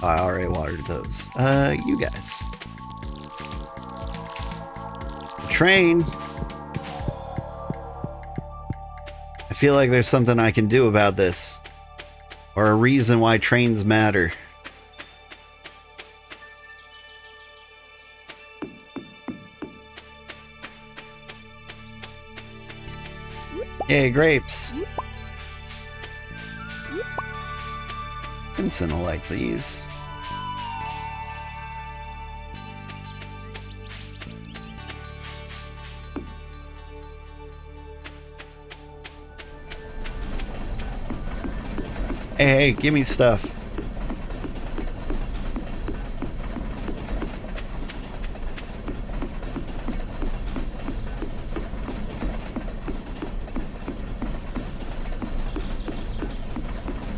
Oh, I already watered those. You guys. The train. I feel like there's something I can do about this. Or a reason why trains matter. Yay, grapes. Vincent will like these. Hey, give me stuff.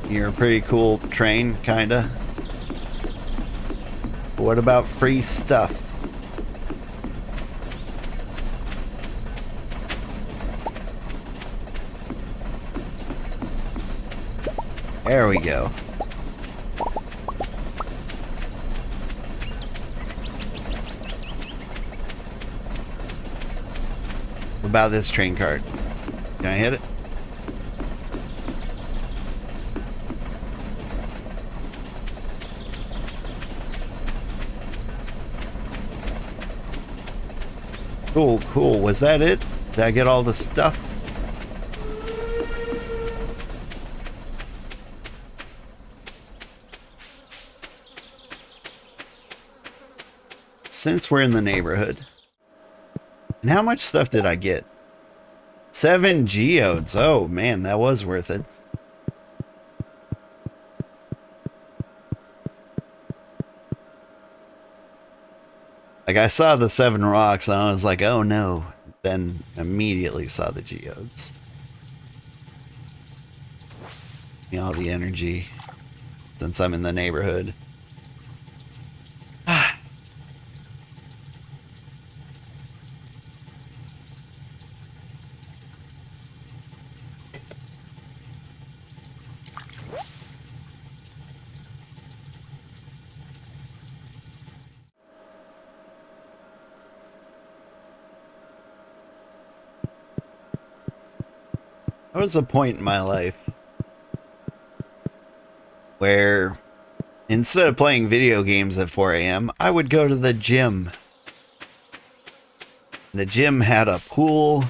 You're a pretty cool train, kinda. But what about free stuff? There we go. What about this train cart? Can I hit it? Cool, cool. Was that it? Did I get all the stuff? Since we're in the neighborhood. And how much stuff did I get? 7 geodes. Oh man, that was worth it. Like, I saw the 7 rocks and I was like, oh no. Then immediately saw the geodes. Give me all the energy since I'm in the neighborhood. There was a point in my life where instead of playing video games at 4 a.m., I would go to the gym. The gym had a pool.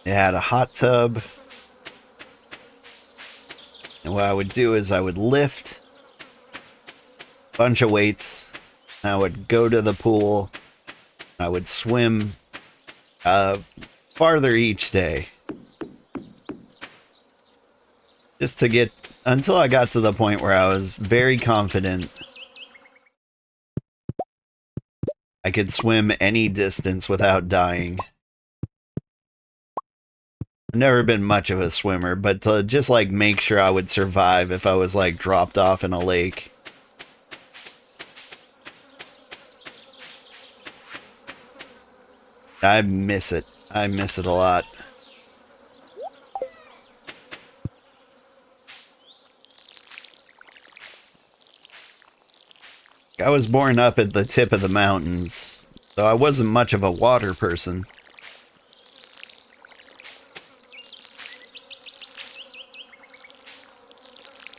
It had a hot tub. And what I would do is I would lift a bunch of weights. I would go to the pool. I would swim farther each day. Just to get, until I got to the point where I was very confident I could swim any distance without dying. I've never been much of a swimmer, but to just like make sure I would survive if I was like dropped off in a lake. I miss it. I miss it a lot. I was born up at the tip of the mountains, so I wasn't much of a water person.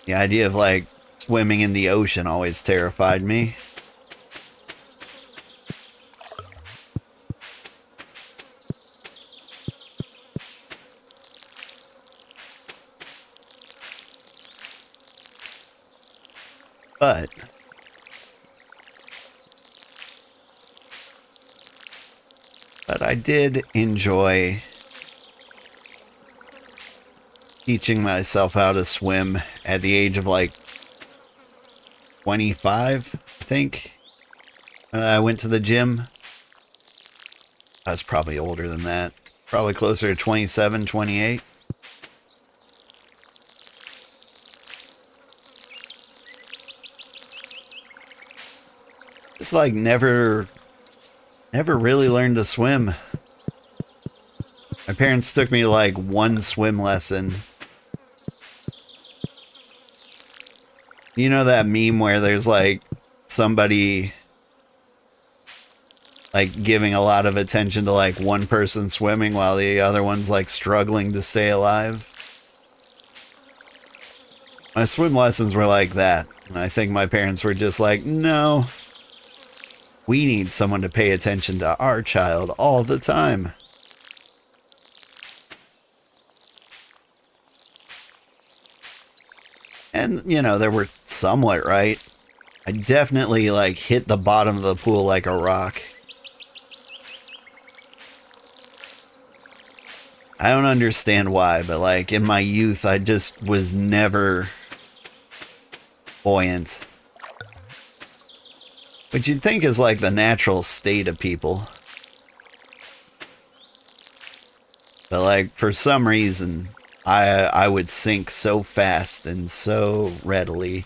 The idea of like swimming in the ocean always terrified me. But I did enjoy teaching myself how to swim at the age of like 25, I think. I went to the gym. I was probably older than that. Probably closer to 27, 28. Just like never really learned to swim. My parents took me to like one swim lesson. You know that meme where there's like somebody like giving a lot of attention to like one person swimming while the other one's like struggling to stay alive? My swim lessons were like that. And I think my parents were just like, no, we need someone to pay attention to our child all the time. And, you know, they were somewhat right. I definitely, like, hit the bottom of the pool like a rock. I don't understand why, but, like, in my youth, I just was never buoyant. Which you'd think is, like, the natural state of people. But, like, for some reason, I would sink so fast and so readily.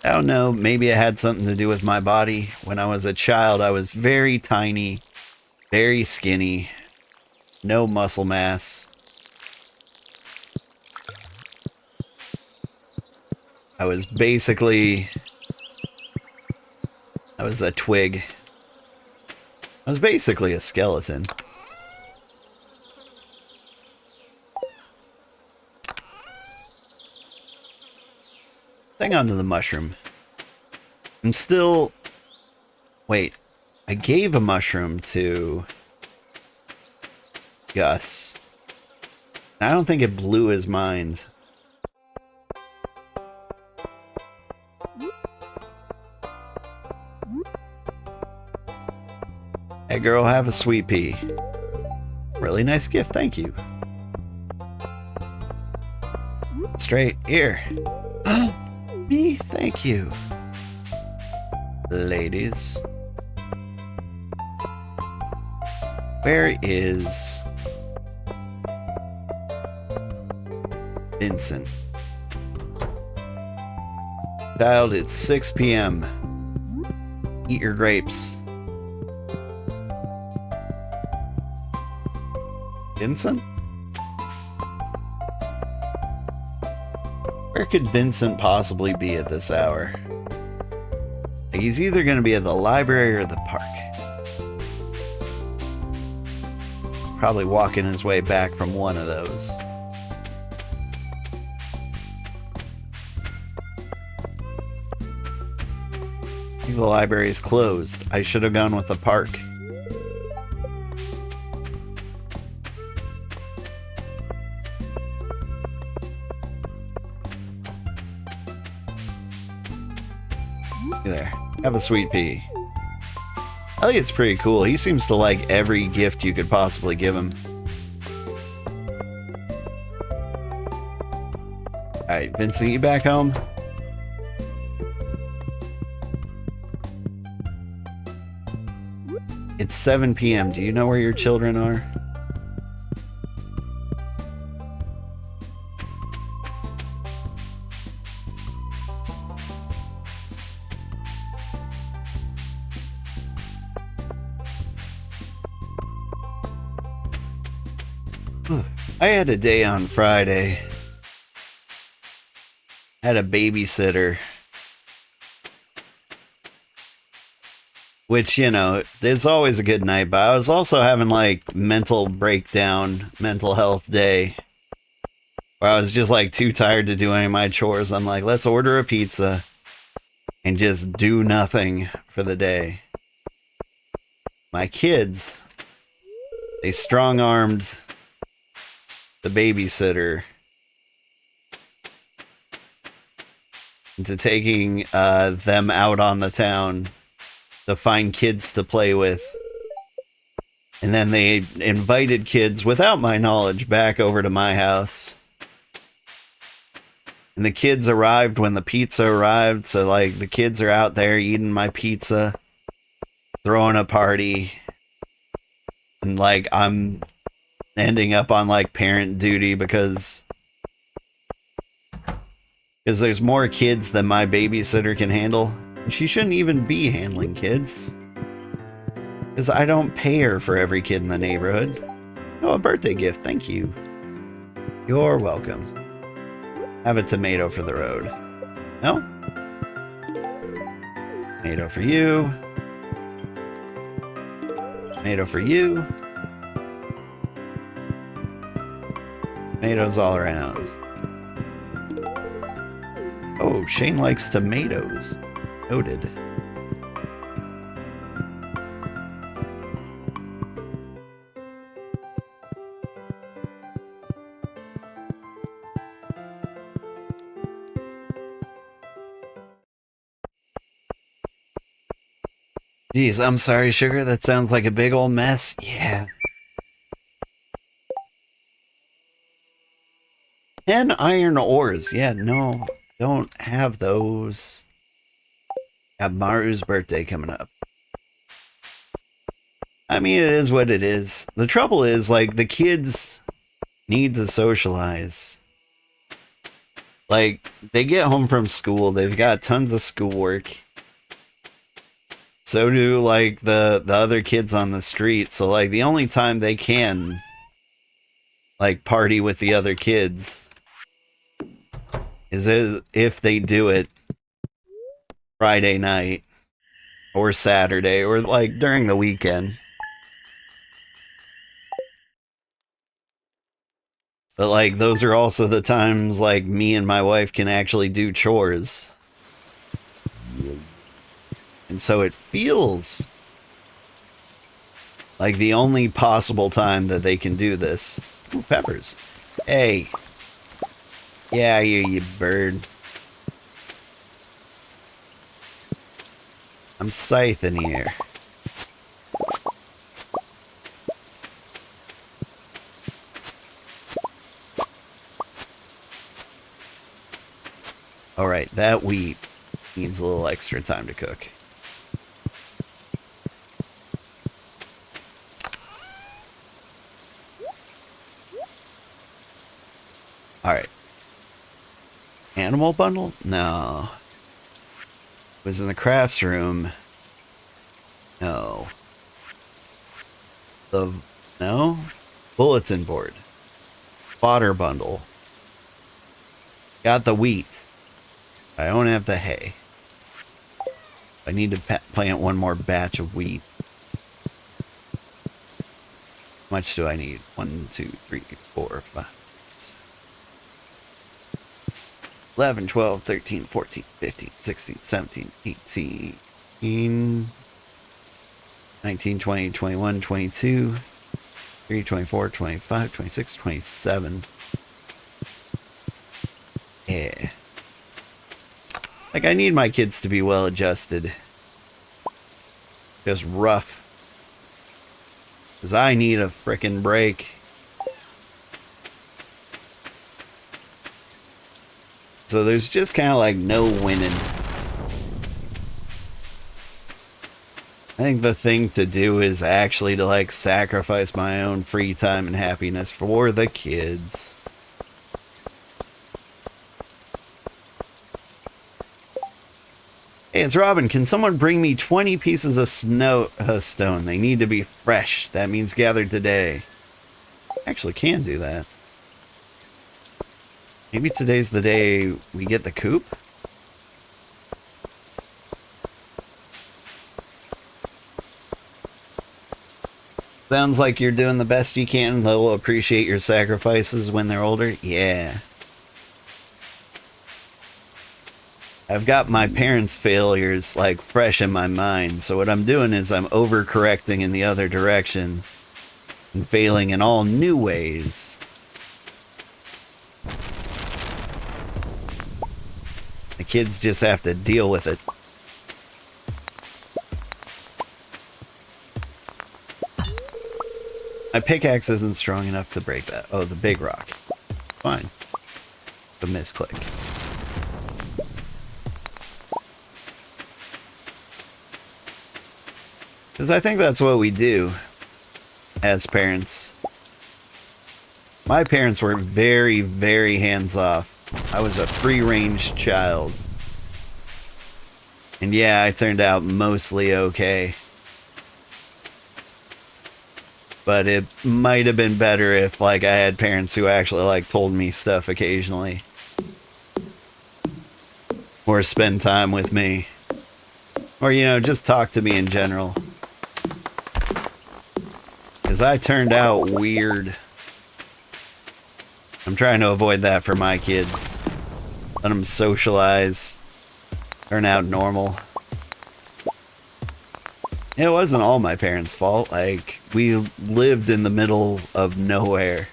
I don't know, maybe it had something to do with my body. When I was a child, I was very tiny, very skinny, no muscle mass. I was basically... I was a twig. I was basically a skeleton. Hang on to the mushroom. I'm still... Wait. I gave a mushroom to... Gus. And I don't think it blew his mind. Hey girl, have a sweet pea. Really nice gift, thank you. Straight here. Me, thank you. Ladies. Where is Vincent? Child, it's 6 p.m. Eat your grapes. Vincent? Where could Vincent possibly be at this hour? He's either going to be at the library or the park. Probably walking his way back from one of those. I think the library is closed. I should have gone with the park. There. Have a sweet pea. Elliot's pretty cool. He seems to like every gift you could possibly give him. Alright, Vincent, you back home? It's 7 p.m. Do you know where your children are? I had a day on Friday. Had a babysitter. Which, you know, it's always a good night, but I was also having like mental breakdown, mental health day. Where I was just like too tired to do any of my chores. I'm like, let's order a pizza and just do nothing for the day. My kids, they strong-armed the babysitter into taking them out on the town to find kids to play with. And then they invited kids, without my knowledge, back over to my house. And the kids arrived when the pizza arrived, so like the kids are out there eating my pizza, throwing a party, and like I'm ending up on like parent duty because there's more kids than my babysitter can handle. And she shouldn't even be handling kids. Because I don't pay her for every kid in the neighborhood. Oh, a birthday gift. Thank you. You're welcome. Have a tomato for the road. No? Tomato for you. Tomato for you. Tomatoes all around. Oh, Shane likes tomatoes. Noted. Geez, I'm sorry, Sugar. That sounds like a big old mess. Yeah. 10 iron ores. Yeah, no. Don't have those. Got Maru's birthday coming up. I mean, it is what it is. The trouble is, like, the kids need to socialize. Like, they get home from school. They've got tons of schoolwork. So do, like, the other kids on the street. So, like, the only time they can, like, party with the other kids is if they do it Friday night or Saturday or, like, during the weekend. But, like, those are also the times, like, me and my wife can actually do chores. And so it feels like the only possible time that they can do this. Ooh, peppers. Hey. Yeah, you bird. I'm scything here. Alright, that wheat needs a little extra time to cook. Alright. Animal bundle? No. It was in the crafts room. No. No? Bulletin board. Fodder bundle. Got the wheat. I don't have the hay. I need to plant one more batch of wheat. How much do I need? 1, 2, 3, 4, 5, 6, 11, 12, 13, 14, 15, 16, 17, 18, 19, 20, 21, 22, 23, 24, 25, 26, 27. Yeah. Like, I need my kids to be well adjusted. Just rough. Because I need a frickin' break. So there's just kind of like no winning. I think the thing to do is actually to like sacrifice my own free time and happiness for the kids. Hey, it's Robin. Can someone bring me 20 pieces of stone? They need to be fresh. That means gathered today. Actually can do that. Maybe today's the day we get the coop? Sounds like you're doing the best you can. They'll appreciate your sacrifices when they're older. Yeah. I've got my parents' failures like fresh in my mind, so what I'm doing is I'm overcorrecting in the other direction and failing in all new ways. The kids just have to deal with it. My pickaxe isn't strong enough to break that. Oh, the big rock. Fine. A misclick. Because I think that's what we do as parents. My parents were very, very hands-off. I was a free-range child. And yeah, I turned out mostly okay. But it might have been better if, like, I had parents who actually, like, told me stuff occasionally. Or spend time with me. Or, you know, just talk to me in general. Because I turned out weird. I'm trying to avoid that for my kids. Let them socialize. Turn out normal. It wasn't all my parents' fault. Like, we lived in the middle of nowhere.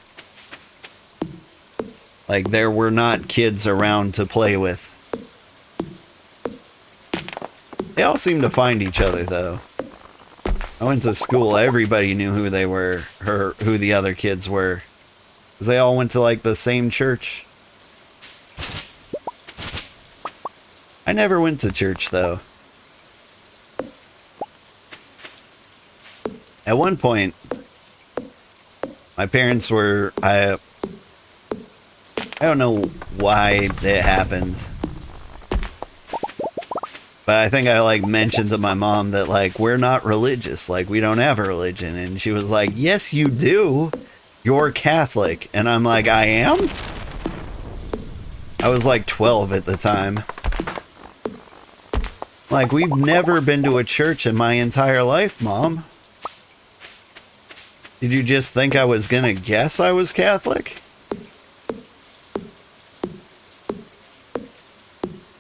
Like, there were not kids around to play with. They all seemed to find each other, though. I went to school, everybody knew who they were, or who the other kids were. Because they all went to, like, the same church. I never went to church, though. At one point, my parents were, I don't know why it happened. But I think I, like, mentioned to my mom that, like, we're not religious. Like, we don't have a religion. And she was like, yes, you do. You're Catholic. And I'm like, I am? I was, like, 12 at the time. Like, we've never been to a church in my entire life, Mom. Did you just think I was gonna guess I was Catholic?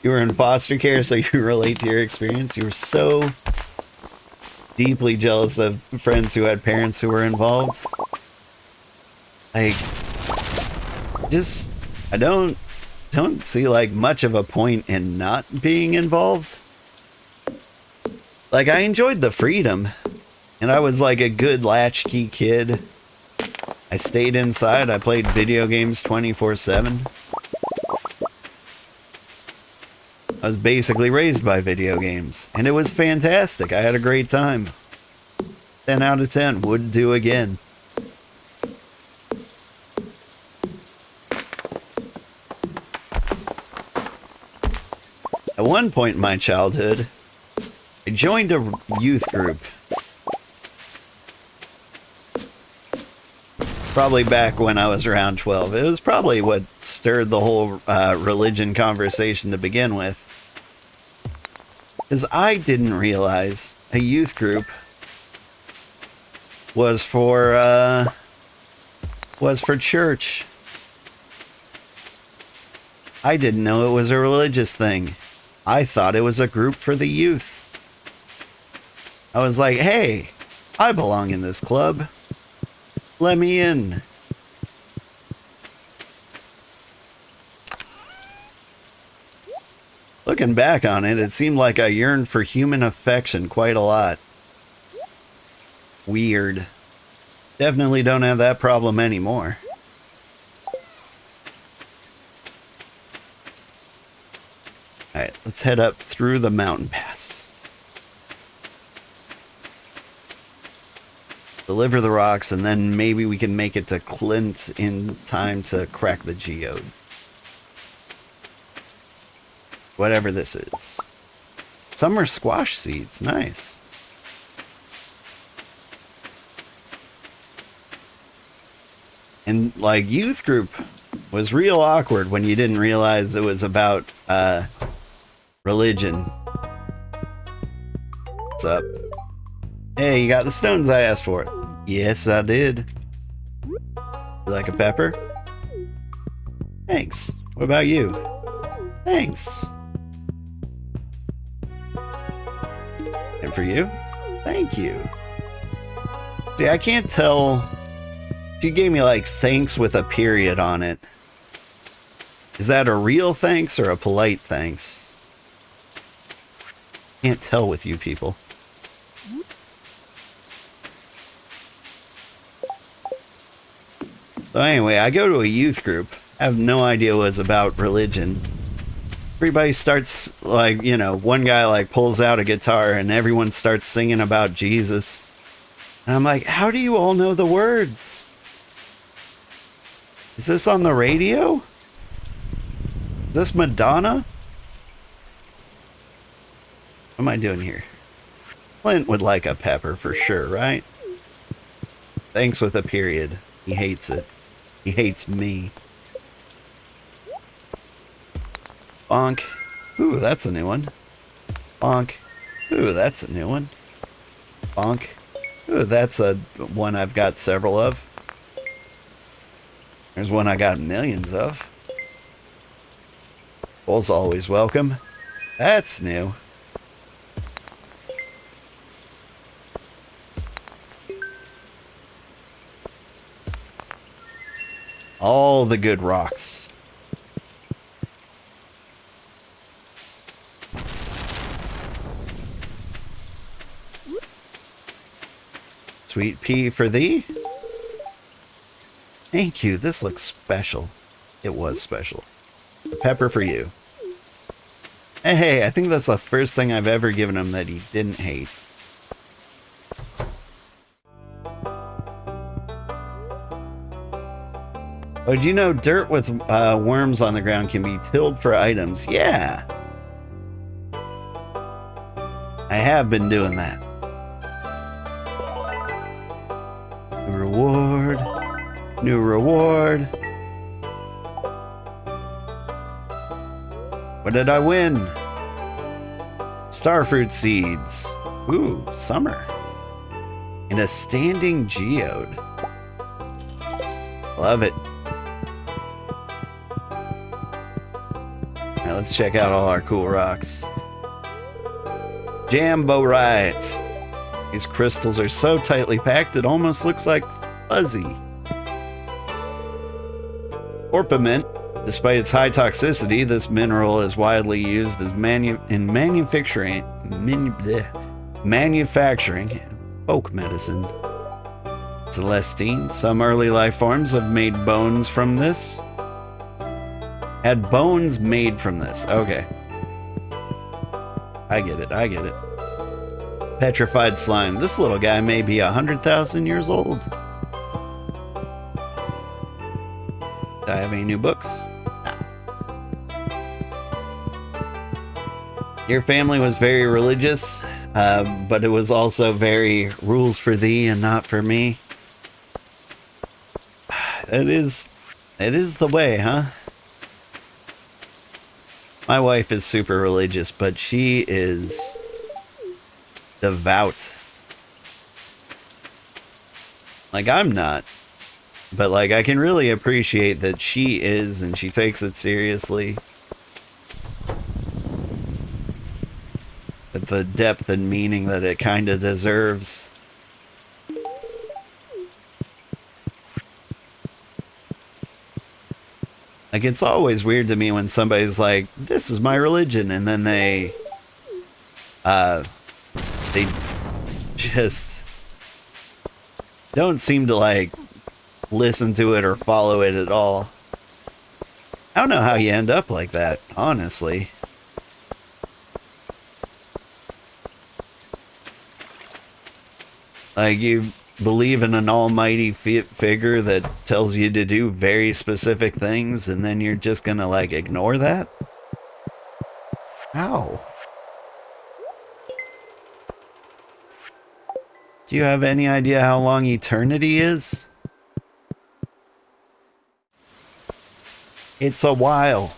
You were in foster care, so you relate to your experience. You were so deeply jealous of friends who had parents who were involved. Like, just, I don't see, like, much of a point in not being involved. Like, I enjoyed the freedom. And I was like a good latchkey kid. I stayed inside. I played video games 24/7. I was basically raised by video games. And it was fantastic. I had a great time. 10 out of 10. Would do again. At one point in my childhood, I joined a youth group. Probably back when I was around 12. It was probably what stirred the whole religion conversation to begin with. Because I didn't realize a youth group was for church. I didn't know it was a religious thing. I thought it was a group for the youth. I was like, hey, I belong in this club. Let me in. Looking back on it, it seemed like I yearned for human affection quite a lot. Weird. Definitely don't have that problem anymore. Alright, let's head up through the mountain pass. Deliver the rocks, and then maybe we can make it to Clint in time to crack the geodes. Whatever this is. Summer squash seeds, nice. And, like, youth group was real awkward when you didn't realize it was about, religion. What's up? Hey, you got the stones I asked for. Yes, I did. You like a pepper? Thanks. What about you? Thanks. And for you? Thank you. See, I can't tell. She gave me, like, thanks with a period on it. Is that a real thanks or a polite thanks? Can't tell with you people. So anyway, I go to a youth group. I have no idea what it's about religion. Everybody starts, like, you know, one guy, like, pulls out a guitar and everyone starts singing about Jesus. And I'm like, how do you all know the words? Is this on the radio? Is this Madonna? What am I doing here? Clint would like a pepper for sure, right? Thanks with a period. He hates it. He hates me. Bonk. Ooh, that's a new one. Bonk. Ooh, that's a new one. Bonk. Ooh, that's a one I've got several of. There's one I got millions of. Bull's always welcome. That's new. All the good rocks. Sweet pea for thee. Thank you. This looks special. It was special. The pepper for you. Hey, I think that's the first thing I've ever given him that he didn't hate. Oh, did you know dirt with worms on the ground can be tilled for items? Yeah. I have been doing that. New reward. New reward. What did I win? Starfruit seeds. Ooh, summer. And a standing geode. Love it. Now let's check out all our cool rocks. Jamborite. These crystals are so tightly packed it almost looks like fuzzy. Orpiment. Despite its high toxicity, this mineral is widely used as in manufacturing and folk medicine. Celestine. Some early life forms have made bones from this. Had bones made from this. Okay. I get it. I get it. Petrified slime. This little guy may be 100,000 years old. Do I have any new books? No. Your family was very religious, but it was also very rules for thee and not for me. It is the way, huh? My wife is super religious, but she is devout. Like, I'm not. But, like, I can really appreciate that she is, and she takes it seriously. With the depth and meaning that it kind of deserves. Like, it's always weird to me when somebody's like, this is my religion, and then they just don't seem to, like, listen to it or follow it at all. I don't know how you end up like that, honestly. Like, you believe in an almighty figure that tells you to do very specific things, and then you're just gonna, like, ignore that? How? Do you have any idea how long eternity is? It's a while.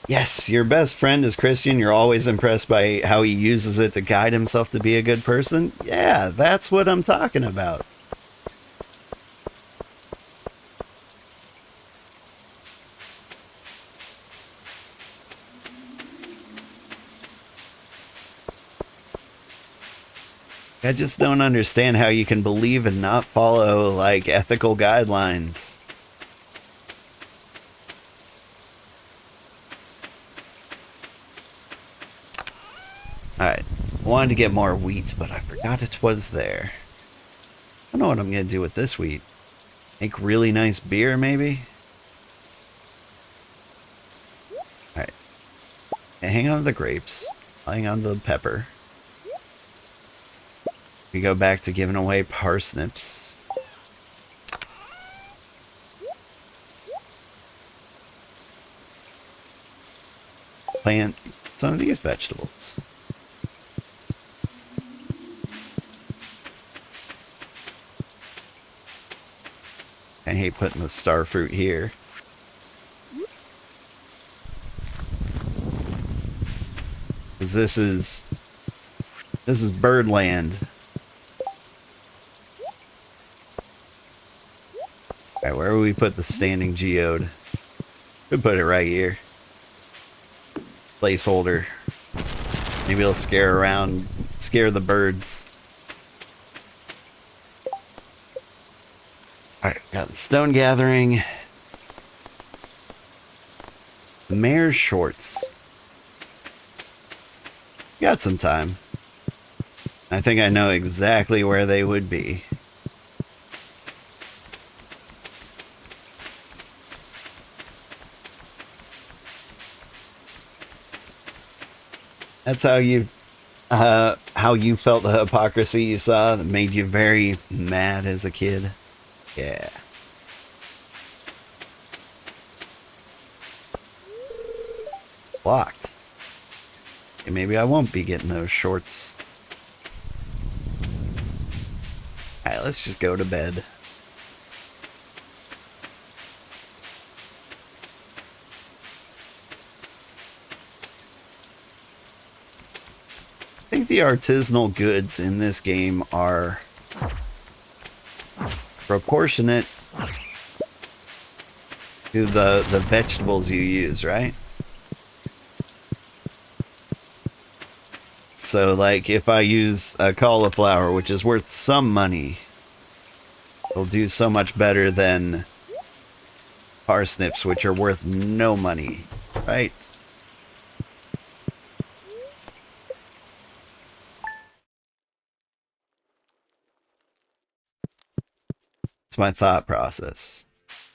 Yes, your best friend is Christian. You're always impressed by how he uses it to guide himself to be a good person. Yeah, that's what I'm talking about. I just don't understand how you can believe and not follow, like, ethical guidelines. Alright, I wanted to get more wheat, but I forgot it was there. I don't know what I'm going to do with this wheat. Make really nice beer, maybe? Alright. Hang on to the grapes. Hang on to the pepper. We go back to giving away parsnips. Plant some of these vegetables. hate putting the star fruit here. Because this is birdland. Alright, where would we put the standing geode? Could put it right here. Placeholder. Maybe it'll scare the birds. Alright, got the stone gathering. The mayor's shorts. Got some time. I think I know exactly where they would be. That's how you felt the hypocrisy you saw that made you very mad as a kid. Yeah. Locked. Okay, maybe I won't be getting those shorts. Alright, let's just go to bed. I think the artisanal goods in this game are proportionate to the vegetables you use, right? So, like, if I use a cauliflower, which is worth some money, it'll do so much better than parsnips, which are worth no money, right? It's my thought process.